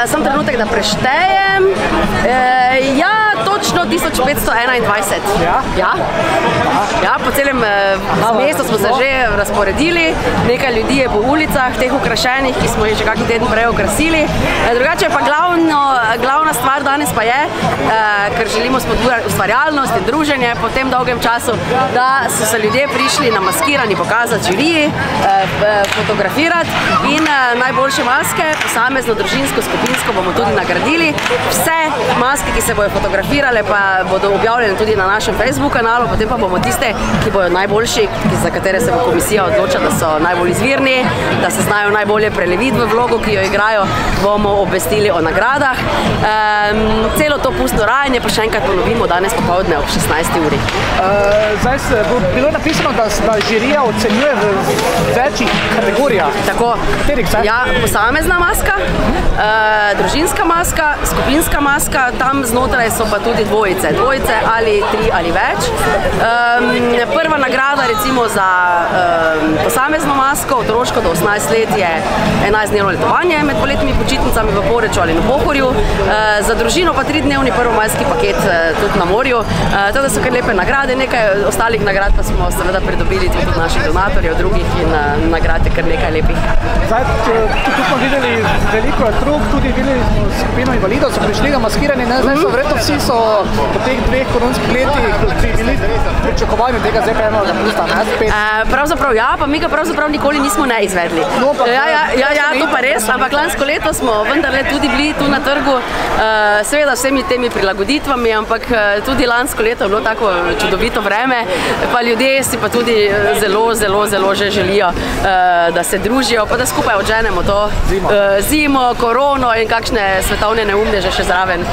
Sam trenutek, da preštejem. Ja, točno 1521. Ja, po celem mestu smo se že razporedili. Nekaj ljudi je po ulicah, teh ukrašenih, ki smo jih že kakšen teden prej okrasili. Drugače pa glavna stvar danes pa je, ker želimo spodbujati ustvarjalnost in druženje po tem dolgem času, da so se ljudje prišli namaskirani pokazati žiriji, fotografirati in najboljše maske, posamezno, družinsko, skupinsko bomo tudi nagradili. Vse maske, ki se bodo fotografirale, pa bodo objavljene tudi na našem Facebook kanalu, potem pa bomo tiste, ki bodo najboljši, za katere se bo komisija odločila, da so najbolj izvirni, da se znajo najbolje preleviti v vlogo, ki jo igrajo, bomo obvestili o nagradah. Celo to pustno rajanje pa še enkrat ponovimo danes popoldne ob 16. uri. Zdaj bo bilo napisano, da žirija ocenjuje v večjih kategorijah. Tako. Katerih vse? Ja, posamezna maska, družinska maska, skupinska maska, tam znotraj so pa tudi dvojice ali tri ali več. Prva nagrada recimo za posamezno masko, otroško do 18 let je 11-dnevno letovanje med poletnimi počitnicami v Poreču ali na Pohorju. Za družino pa 3-dnevni prvomajski paket tudi na morju. Teda so kar lepe nagrade, nekaj ostalih nagrad pa smo seveda pridobili tudi od naših donatorjev, drugih in nagrad je kar nekaj lepih. Zdaj, tu smo videli veliko otrok, tudi videli skupino invalidov, so prišli na maskiranje, zdaj so verjetno vsi so po teh dveh koronskih letih bili pričakovani tega zdaj enega pusta, ne? Spet. Pravzaprav ja, pa mi ga pravzaprav nikoli nismo ne izvedli. Ja, to pa res, ampak lansko leto smo vendarle tudi bili tu na trgu, seveda vsemi temi prilagoditvami, ampak tudi lansko leto je bilo tako čudovito vreme, pa ljudje si pa tudi zelo že želijo, da se družijo, pa da skupaj odženemo to zimo, korono in kakšne svetovne neumneže še zraven.